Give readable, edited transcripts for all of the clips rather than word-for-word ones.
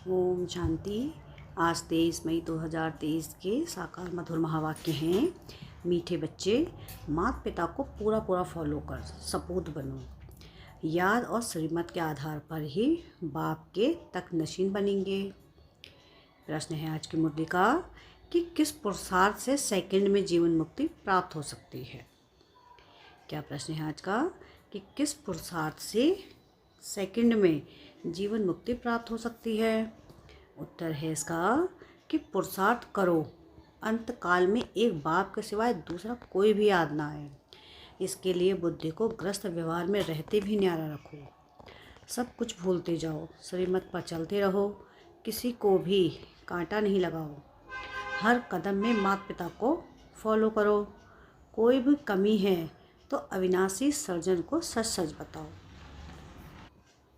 ओम शांति। आज 23 मई 2023 के साकार मधुर महावाक्य हैं। मीठे बच्चे, माता पिता को पूरा पूरा फॉलो कर सपूत बनो। याद और श्रीमत के आधार पर ही बाप के तक नशीन बनेंगे। प्रश्न है आज की मुरली का कि किस पुरुषार्थ से सेकंड में जीवन मुक्ति प्राप्त हो सकती है। क्या प्रश्न है आज का कि किस पुरुषार्थ से सेकंड में जीवन मुक्ति प्राप्त हो सकती है। उत्तर है इसका कि पुरुषार्थ करो, अंत काल में एक बाप के सिवाय दूसरा कोई भी याद ना आए। इसके लिए बुद्धि को ग्रस्त व्यवहार में रहते भी न्यारा रखो। सब कुछ भूलते जाओ, श्रीमत पर चलते रहो, किसी को भी कांटा नहीं लगाओ। हर कदम में माता पिता को फॉलो करो। कोई भी कमी है तो अविनाशी सर्जन को सच सच बताओ।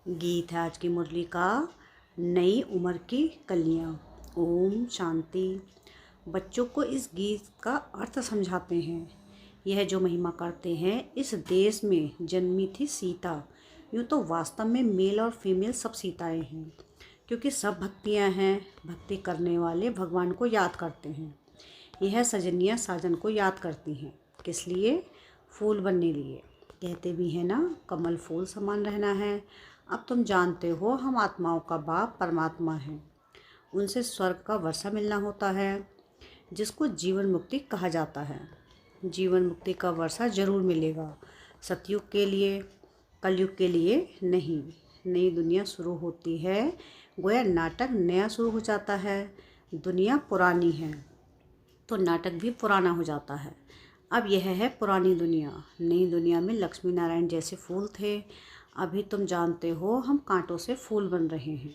गीत है आज की मुरली का, नई उम्र की कलियाँ। ओम शांति। बच्चों को इस गीत का अर्थ समझाते हैं। यह जो महिमा करते हैं, इस देश में जन्मी थी सीता। यूँ तो वास्तव में मेल और फीमेल सब सीताएं हैं, क्योंकि सब भक्तियाँ हैं। भक्ति करने वाले भगवान को याद करते हैं। यह सजनियाँ साजन को याद करती हैं। किस लिए? फूल बनने लिए। कहते भी हैं ना, कमल फूल समान रहना है। अब तुम जानते हो हम आत्माओं का बाप परमात्मा है। उनसे स्वर्ग का वर्षा मिलना होता है, जिसको जीवन मुक्ति कहा जाता है। जीवन मुक्ति का वर्षा जरूर मिलेगा, सतयुग के लिए, कलयुग के लिए नहीं। नई दुनिया शुरू होती है, गोया नाटक नया शुरू हो जाता है। दुनिया पुरानी है तो नाटक भी पुराना हो जाता है। अब यह है पुरानी दुनिया। नई दुनिया में लक्ष्मी नारायण जैसे फूल थे। अभी तुम जानते हो हम कांटों से फूल बन रहे हैं।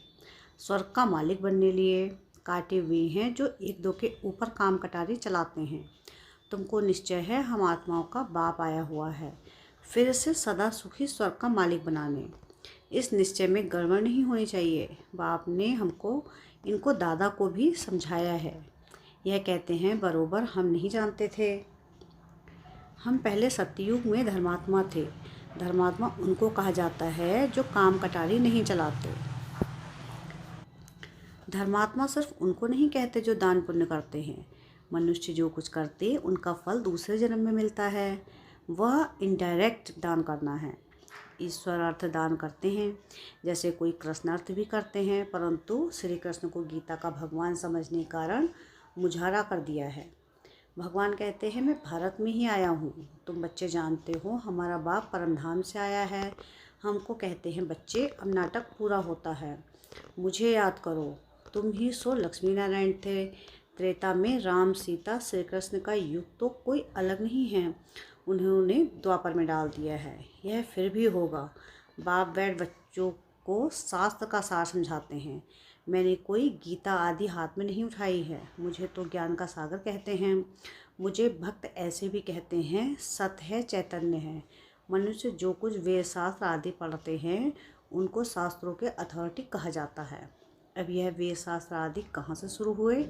स्वर्ग का मालिक बनने लिए कांटे हुए हैं जो एक दो के ऊपर काम कटारी चलाते हैं। तुमको निश्चय है हम आत्माओं का बाप आया हुआ है, फिर से सदा सुखी स्वर्ग का मालिक बनाने। इस निश्चय में गड़बड़ नहीं होनी चाहिए। बाप ने हमको, इनको दादा को भी समझाया है। यह कहते हैं बरोबर हम नहीं जानते थे। हम पहले सतयुग में धर्मात्मा थे। धर्मात्मा उनको कहा जाता है जो काम कटारी नहीं चलाते। धर्मात्मा सिर्फ उनको नहीं कहते जो दान पुण्य करते हैं। मनुष्य जो कुछ करते उनका फल दूसरे जन्म में मिलता है। वह इनडायरेक्ट दान करना है। ईश्वर अर्थ दान करते हैं, जैसे कोई कृष्ण अर्थ भी करते हैं, परंतु श्री कृष्ण को गीता का भगवान समझने के कारण मुझारा कर दिया है। भगवान कहते हैं मैं भारत में ही आया हूँ। तुम बच्चे जानते हो हमारा बाप परमधाम से आया है। हमको कहते हैं बच्चे अब नाटक पूरा होता है, मुझे याद करो। तुम ही सो लक्ष्मी नारायण थे। त्रेता में राम सीता श्री कृष्ण का युग तो कोई अलग नहीं है। उन्होंने द्वापर में डाल दिया है। यह फिर भी होगा। बाप बैठ बच्चों को शास्त्र का सार समझाते हैं। मैंने कोई गीता आदि हाथ में नहीं उठाई है। मुझे तो ज्ञान का सागर कहते हैं। मुझे भक्त ऐसे भी कहते हैं। सत्य है, चैतन्य है। मनुष्य जो कुछ वेद शास्त्र आदि पढ़ते हैं उनको शास्त्रों के अथॉरिटी कहा जाता है। अब यह वेद शास्त्र आदि कहाँ से शुरू हुए?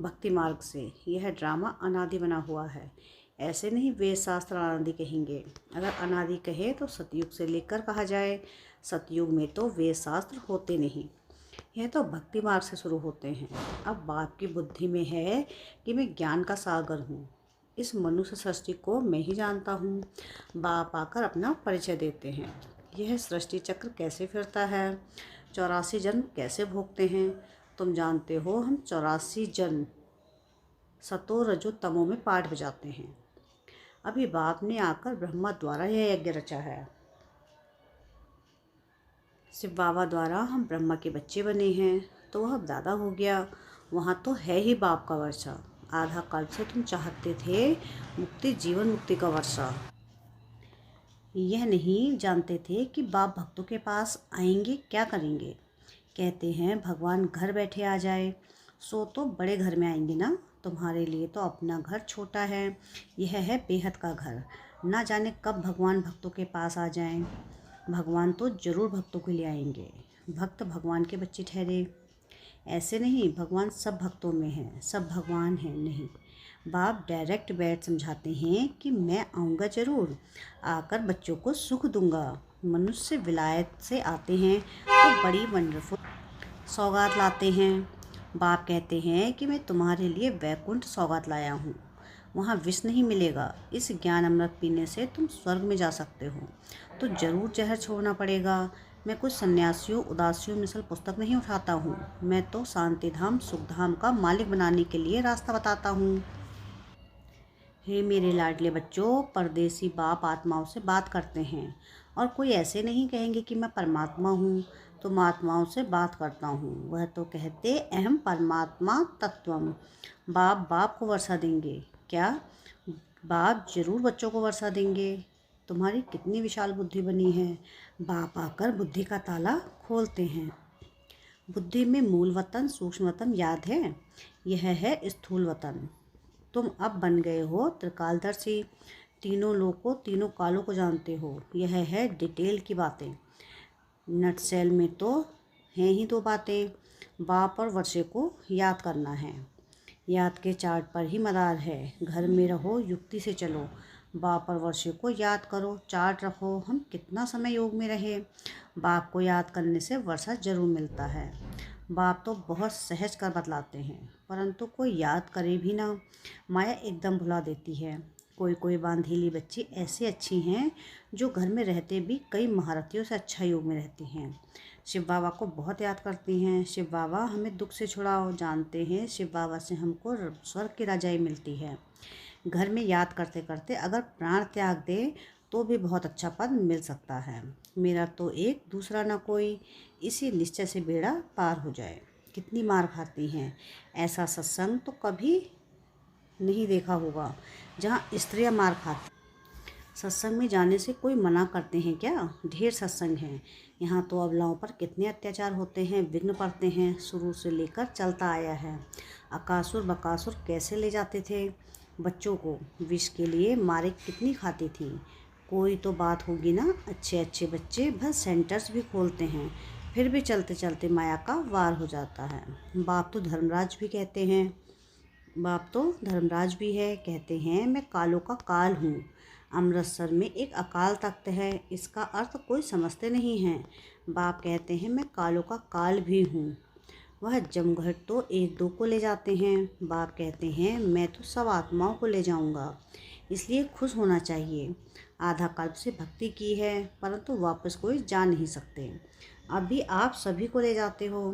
भक्ति मार्ग से। यह ड्रामा अनादि बना हुआ है। ऐसे नहीं वेद शास्त्र अनादि कहेंगे। अगर अनादि कहे तो सतयुग से लेकर कहा जाए। सतयुग में तो वेद शास्त्र होते नहीं, यह तो भक्ति मार्ग से शुरू होते हैं। अब बाप की बुद्धि में है कि मैं ज्ञान का सागर हूँ। इस मनुष्य सृष्टि को मैं ही जानता हूँ। बाप आकर अपना परिचय देते हैं। यह सृष्टि चक्र कैसे फिरता है, 84 जन्म कैसे भोगते हैं। तुम जानते हो हम 84 जन्म सतो रजो तमो में पाठ बजाते हैं। अभी बाप ने आकर ब्रह्मा द्वारा यह यज्ञ रचा है। शिव बाबा द्वारा हम ब्रह्मा के बच्चे बने हैं, तो वह अब दादा हो गया। वहाँ तो है ही बाप का वर्षा। आधा कल्प से तुम चाहते थे मुक्ति, जीवन मुक्ति का वर्षा। यह नहीं जानते थे कि बाप भक्तों के पास आएंगे, क्या करेंगे। कहते हैं भगवान घर बैठे आ जाए, सो तो बड़े घर में आएंगे ना। तुम्हारे लिए तो अपना घर छोटा है। यह है बेहद का घर। ना जाने कब भगवान भक्तों के पास आ जाएं। भगवान तो जरूर भक्तों के लिए आएंगे। भक्त भगवान के बच्चे ठहरे। ऐसे नहीं भगवान सब भक्तों में है, सब भगवान हैं, नहीं। बाप डायरेक्ट बैठ समझाते हैं कि मैं आऊँगा जरूर, आकर बच्चों को सुख दूंगा। मनुष्य विलायत से आते हैं तो बड़ी वंडरफुल सौगात लाते हैं। बाप कहते हैं कि मैं तुम्हारे लिए वैकुंठ सौगात लाया हूँ। वहाँ विष नहीं मिलेगा। इस ज्ञान अमृत पीने से तुम स्वर्ग में जा सकते हो, तो जरूर जहर छोड़ना पड़ेगा। मैं कुछ सन्यासियों उदासियों मिसल पुस्तक नहीं उठाता हूँ। मैं तो शांति धाम सुख धाम का मालिक बनाने के लिए रास्ता बताता हूँ। हे मेरे लाडले बच्चों, परदेसी बाप आत्माओं से बात करते हैं, और कोई ऐसे नहीं कहेंगे कि मैं परमात्मा हूँ। तुम आत्माओं से बात करता हूँ, वह तो कहते अहम परमात्मा तत्वम। बाप बाप को वर्षा देंगे क्या? बाप जरूर बच्चों को वर्षा देंगे। तुम्हारी कितनी विशाल बुद्धि बनी है। बाप आकर बुद्धि का ताला खोलते हैं। बुद्धि में मूल वतन सूक्ष्म वतन याद है? यह है स्थूल वतन। तुम अब बन गए हो त्रिकालदर्शी। तीनों लोगों तीनों कालों को जानते हो। यह है डिटेल की बातें। नटसेल में तो हैं ही दो बातें। बाप और वर्षे को याद करना है। याद के चार्ट पर ही मदार है। घर में रहो, युक्ति से चलो। बाप और वर्षे को याद करो, चार्ट रखो। हम कितना समय योग में रहे। बाप को याद करने से वर्षा जरूर मिलता है। बाप तो बहुत सहज कर बतलाते हैं, परंतु कोई याद करे भी ना, माया एकदम भुला देती है। कोई कोई बांधीली बच्ची ऐसी अच्छी हैं जो घर में रहते भी कई महारथियों से अच्छा योग में रहती हैं। शिव बाबा को बहुत याद करती हैं। शिव बाबा हमें दुख से छुड़ाओ। जानते हैं शिव बाबा से हमको स्वर्ग की रजाई मिलती है। घर में याद करते करते अगर प्राण त्याग दे तो भी बहुत अच्छा पद मिल सकता है। मेरा तो एक दूसरा ना कोई, इसी निश्चय से बेड़ा पार हो जाए। कितनी मार खाती हैं। ऐसा सत्संग तो कभी नहीं देखा होगा जहाँ स्त्रियाँ मार खाती। सत्संग में जाने से कोई मना करते हैं क्या? ढेर सत्संग हैं। यहाँ तो अबलाओं पर कितने अत्याचार होते हैं, विघ्न पड़ते हैं। शुरू से लेकर चलता आया है। अकासुर बकासुर कैसे ले जाते थे बच्चों को, विष के लिए मारे कितनी खाती थी। कोई तो बात होगी ना। अच्छे अच्छे बच्चे बस सेंटर्स भी खोलते हैं, फिर भी चलते चलते माया का वार हो जाता है। बाप तो धर्मराज भी कहते हैं। बाप तो धर्मराज भी है। कहते हैं मैं कालों का काल हूँ। अमृतसर में एक अकाल तख्त है, इसका अर्थ कोई समझते नहीं हैं। बाप कहते हैं मैं कालों का काल भी हूँ। वह जमघट तो एक दो को ले जाते हैं। बाप कहते हैं मैं तो सब आत्माओं को ले जाऊंगा, इसलिए खुश होना चाहिए। आधा कल्प से भक्ति की है, परंतु वापस कोई जा नहीं सकते। अभी आप सभी को ले जाते हो।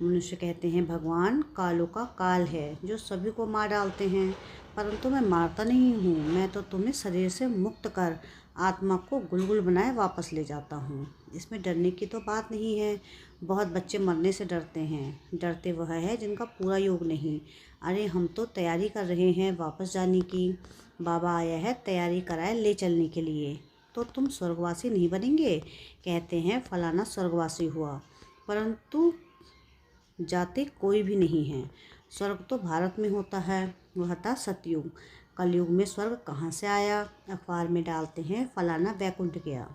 मनुष्य कहते हैं भगवान कालों का काल है जो सभी को मार डालते हैं, परंतु मैं मारता नहीं हूँ। मैं तो तुम्हें शरीर से मुक्त कर आत्मा को गुलगुल बनाए वापस ले जाता हूँ। इसमें डरने की तो बात नहीं है। बहुत बच्चे मरने से डरते हैं। डरते वह है जिनका पूरा योग नहीं। अरे हम तो तैयारी कर रहे हैं वापस जाने की। बाबा आया है तैयारी कराए ले चलने के लिए। तो तुम स्वर्गवासी नहीं बनेंगे? कहते हैं फलाना स्वर्गवासी हुआ, परंतु जाते कोई भी नहीं है। स्वर्ग तो भारत में होता है। वह था सतयुग। कलयुग में स्वर्ग कहाँ से आया? अखबार में डालते हैं फलाना बैकुंठ गया,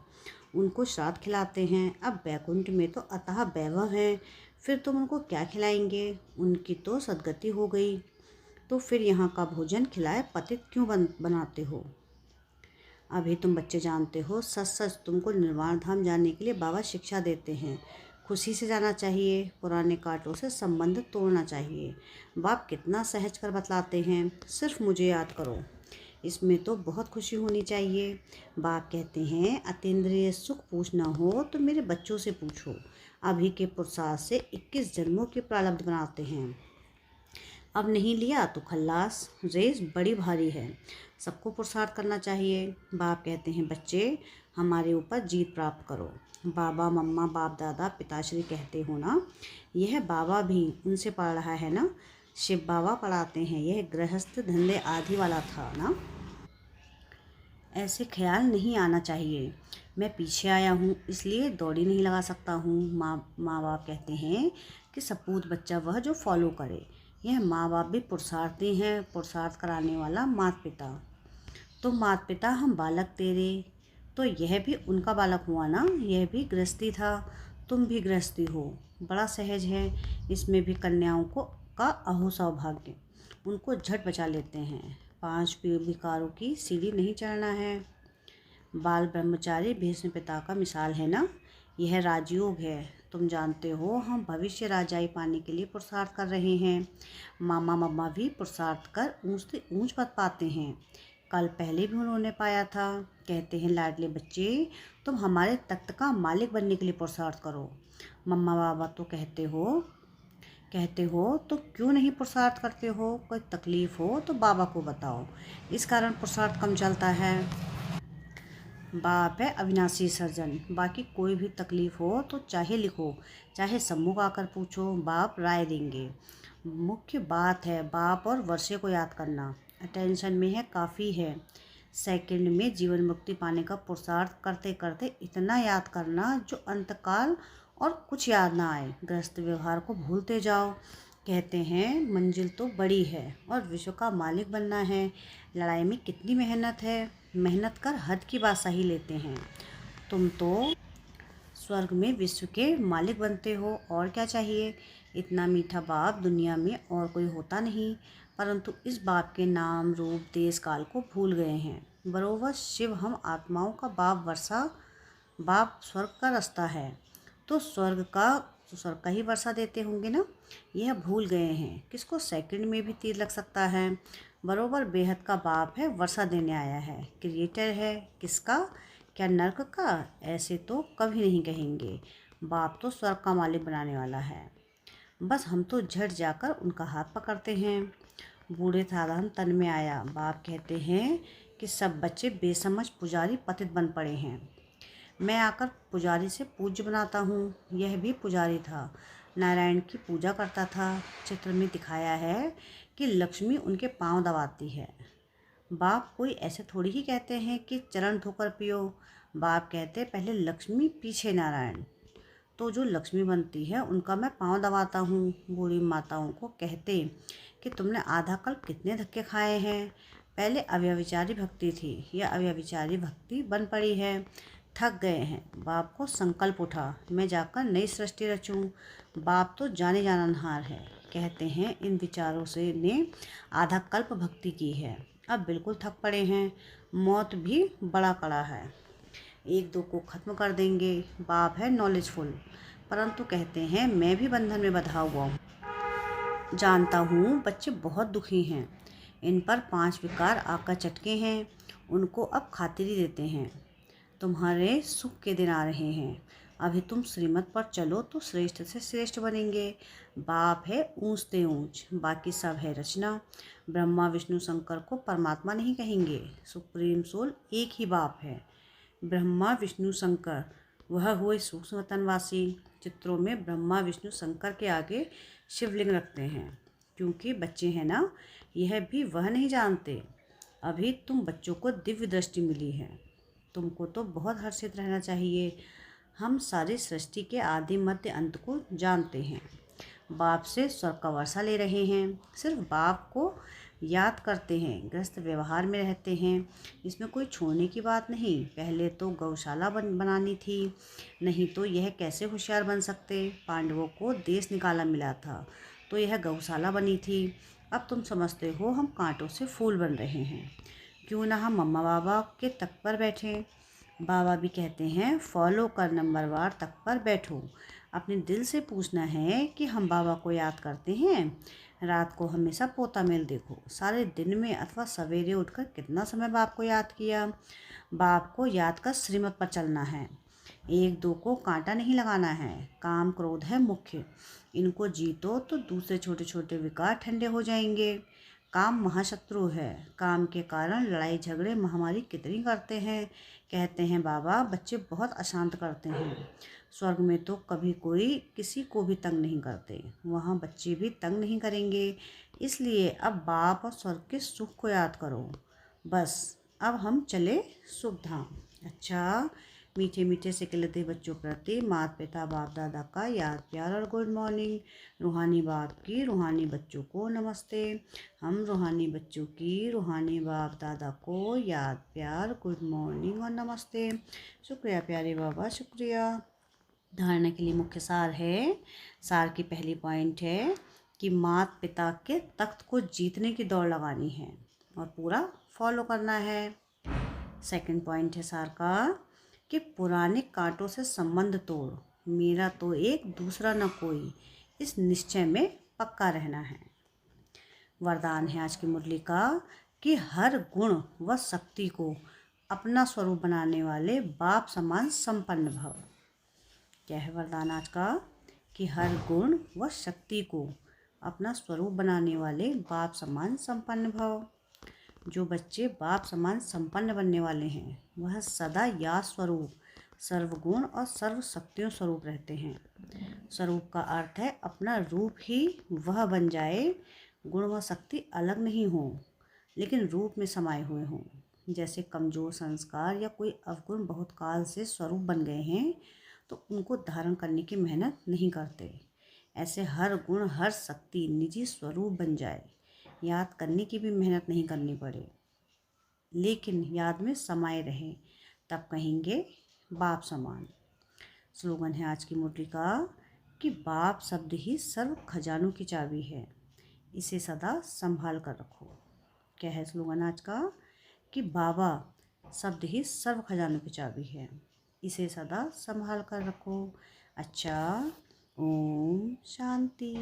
उनको श्राद्ध खिलाते हैं। अब बैकुंठ में तो अतः वैभव है, फिर तुम उनको क्या खिलाएंगे? उनकी तो सदगति हो गई, तो फिर यहाँ का भोजन खिलाए पतित क्यों बनाते हो? अभी तुम बच्चे जानते हो, सच सच तुमको निर्वाण धाम जाने के लिए बाबा शिक्षा देते हैं। खुशी से जाना चाहिए, पुराने कांटों से संबंध तोड़ना चाहिए। बाप कितना सहज कर बतलाते हैं, सिर्फ मुझे याद करो। इसमें तो बहुत खुशी होनी चाहिए। बाप कहते हैं अतीन्द्रिय सुख पूछना हो तो मेरे बच्चों से पूछो। अभी के पुरुषार्थ से 21 जन्मों के प्रारब्ध बनाते हैं। अब नहीं लिया तो खल्लास। रेस बड़ी भारी है, सबको पुरुषार्थ करना चाहिए। बाप कहते हैं बच्चे हमारे ऊपर जीत प्राप्त करो। बाबा मम्मा बाप दादा पिताश्री कहते हो ना, यह बाबा भी उनसे पढ़ रहा है ना। शिव बाबा पढ़ाते हैं यह गृहस्थ धंधे आदि वाला था ना। ऐसे ख्याल नहीं आना चाहिए। मैं पीछे आया हूँ इसलिए दौड़ी नहीं लगा सकता हूँ। माँ बाप कहते हैं कि सपूत बच्चा वह जो फॉलो करे। यह माँ बाप भी पुरुषार्थी हैं, पुरुषार्थ कराने वाला माता पिता। तो माता पिता हम बालक तेरे, तो यह भी उनका बालक हुआ ना। यह भी गृहस्थी था, तुम भी गृहस्थी हो। बड़ा सहज है। इसमें भी कन्याओं को का अहो सौभाग्य, उनको झट बचा लेते हैं। 5 विकारों की सीढ़ी नहीं चढ़ना है। बाल ब्रह्मचारी भीष्म पिता का मिसाल है ना। यह राजयोग है, तुम जानते हो हम भविष्य राजाई पाने के लिए पुरुषार्थ कर रहे हैं। मामा मम्मा भी पुरुषार्थ कर ऊंच से ऊंच पद पाते हैं। कल पहले भी उन्होंने पाया था। कहते हैं लाडले बच्चे, तुम हमारे तख्त का मालिक बनने के लिए पुरुषार्थ करो। मम्मा बाबा तो कहते हो तो क्यों नहीं पुरुषार्थ करते हो? कोई तकलीफ हो तो बाबा को बताओ, इस कारण पुरुषार्थ कम चलता है। बाप है अविनाशी सर्जन, बाकी कोई भी तकलीफ हो तो चाहे लिखो चाहे सम्मुख आकर पूछो, बाप राय देंगे। मुख्य बात है बाप और वर्षे को याद करना। अटेंशन में है काफ़ी है। सेकंड में जीवन मुक्ति पाने का पुरुषार्थ करते करते इतना याद करना जो अंतकाल और कुछ याद ना आए। गृहस्थ व्यवहार को भूलते जाओ। कहते हैं मंजिल तो बड़ी है और विश्व का मालिक बनना है। लड़ाई में कितनी मेहनत है, मेहनत कर हद की बात सही लेते हैं। तुम तो स्वर्ग में विश्व के मालिक बनते हो, और क्या चाहिए। इतना मीठा बाप दुनिया में और कोई होता नहीं, परंतु इस बाप के नाम रूप देश काल को भूल गए हैं। बरोबर शिव हम आत्माओं का बाप स्वर्ग का रास्ता है, तो स्वर्ग का ही वर्षा देते होंगे ना। यह भूल गए हैं किसको सेकंड में भी तीर लग सकता है। बरोबर बेहद का बाप है, वर्षा देने आया है। क्रिएटर है किसका, क्या नर्क का? ऐसे तो कभी नहीं कहेंगे। बाप तो स्वर्ग का मालिक बनाने वाला है। बस हम तो झट जाकर उनका हाथ पकड़ते हैं। बूढ़े साधन तन में आया। बाप कहते हैं कि सब बच्चे बेसमझ पुजारी पतित बन पड़े हैं। मैं आकर पुजारी से पूज्य बनाता हूँ। यह भी पुजारी था, नारायण की पूजा करता था। चित्र में दिखाया है कि लक्ष्मी उनके पांव दबाती है। बाप कोई ऐसे थोड़ी ही कहते हैं कि चरण धोकर पियो। बाप कहते पहले लक्ष्मी पीछे नारायण। तो जो लक्ष्मी बनती है उनका मैं पांव दबाता हूँ। बूढ़ी माताओं को कहते कि तुमने आधा कल्प कितने धक्के खाए हैं। पहले अव्यभिचारी भक्ति थी, यह अव्यभिचारी भक्ति बन पड़ी है। थक गए हैं। बाप को संकल्प उठा, मैं जाकर नई सृष्टि रचूं। बाप तो जाने जाननहार है। कहते हैं इन विचारों से ने आधा कल्प भक्ति की है, अब बिल्कुल थक पड़े हैं। मौत भी बड़ा कड़ा है, एक दो को ख़त्म कर देंगे। बाप है नॉलेजफुल, परंतु कहते हैं मैं भी बंधन में बंधा हुआ हूँ। जानता हूँ बच्चे बहुत दुखी हैं, इन पर 5 विकार आकर चटके हैं, उनको अब खातिरी देते हैं। तुम्हारे सुख के दिन आ रहे हैं, अभी तुम श्रीमत पर चलो तो श्रेष्ठ से श्रेष्ठ बनेंगे। बाप है ऊंच से ऊंच, बाकी सब है रचना। ब्रह्मा विष्णु शंकर को परमात्मा नहीं कहेंगे, सुप्रीम सोल एक ही बाप है। ब्रह्मा विष्णु शंकर वह हुए सूक्ष्म वतनवासी। चित्रों में ब्रह्मा विष्णु शंकर के आगे शिवलिंग रखते हैं, क्योंकि बच्चे हैं ना, यह भी वह नहीं जानते। अभी तुम बच्चों को दिव्य दृष्टि मिली है, तुमको तो बहुत हर्षित रहना चाहिए। हम सारी सृष्टि के आदि मध्य अंत को जानते हैं। बाप से स्वर्ग का वर्षा ले रहे हैं, सिर्फ बाप को याद करते हैं, गृहस्थ व्यवहार में रहते हैं। इसमें कोई छोड़ने की बात नहीं। पहले तो गौशाला बनानी थी, नहीं तो यह कैसे होशियार बन सकते। पांडवों को देश निकाला मिला था तो यह गौशाला बनी थी। अब तुम समझते हो हम कांटों से फूल बन रहे हैं। क्यों ना हम मम्मा बाबा के तख्त पर बैठें। बाबा भी कहते हैं फॉलो कर, नंबरवार तख्त पर बैठो। अपने दिल से पूछना है कि हम बाबा को याद करते हैं। रात को हमेशा पोता मेल देखो, सारे दिन में अथवा सवेरे उठकर कितना समय बाप को याद किया। बाप को याद कर श्रीमत पर चलना है, एक दो को कांटा नहीं लगाना है। काम क्रोध है मुख्य, इनको जीतो तो दूसरे छोटे छोटे विकार ठंडे हो जाएंगे। काम महाशत्रु है, काम के कारण लड़ाई झगड़े महामारी कितनी करते हैं। कहते हैं बाबा बच्चे बहुत अशांत करते हैं। स्वर्ग में तो कभी कोई किसी को भी तंग नहीं करते, वहाँ बच्चे भी तंग नहीं करेंगे। इसलिए अब बाप और स्वर्ग के सुख को याद करो। बस अब हम चले शुभ धाम। अच्छा, मीठे मीठे से खिलते बच्चों प्रति माता पिता बाप दादा का याद प्यार और गुड मॉर्निंग। रूहानी बाप की रूहानी बच्चों को नमस्ते। हम रूहानी बच्चों की रूहानी बाप दादा को याद प्यार गुड मॉर्निंग और नमस्ते। शुक्रिया प्यारे बाबा, शुक्रिया। धारणा के लिए मुख्य सार है। सार की पहली पॉइंट है कि माता पिता के तख्त को जीतने की दौड़ लगानी है और पूरा फॉलो करना है। सेकंड पॉइंट है सार का कि पुराने कांटों से संबंध तोड़, मेरा तो एक दूसरा न कोई, इस निश्चय में पक्का रहना है। वरदान है आज की मुरली का कि हर गुण व शक्ति को अपना स्वरूप बनाने वाले बाप समान संपन्न भव। क्या है वरदान आज का? कि हर गुण व शक्ति को अपना स्वरूप बनाने वाले बाप समान संपन्न भव। जो बच्चे बाप समान संपन्न बनने वाले हैं वह सदा या स्वरूप, सर्वगुण और सर्व शक्तियों स्वरूप रहते हैं। स्वरूप का अर्थ है अपना रूप ही वह बन जाए, गुण व शक्ति अलग नहीं हो लेकिन रूप में समाये हुए हों। जैसे कमजोर संस्कार या कोई अवगुण बहुत काल से स्वरूप बन गए हैं तो उनको धारण करने की मेहनत नहीं करते, ऐसे हर गुण हर शक्ति निजी स्वरूप बन जाए, याद करने की भी मेहनत नहीं करनी पड़े लेकिन याद में समाये रहे, तब कहेंगे बाप समान। स्लोगन है आज की मुरली का कि बाप शब्द ही सर्व खजानों की चाबी है, इसे सदा संभाल कर रखो। क्या है स्लोगन आज का? कि बाबा शब्द ही सर्व खजानों की चाबी है, इसे सदा संभाल कर रखो। अच्छा, ओम शांति।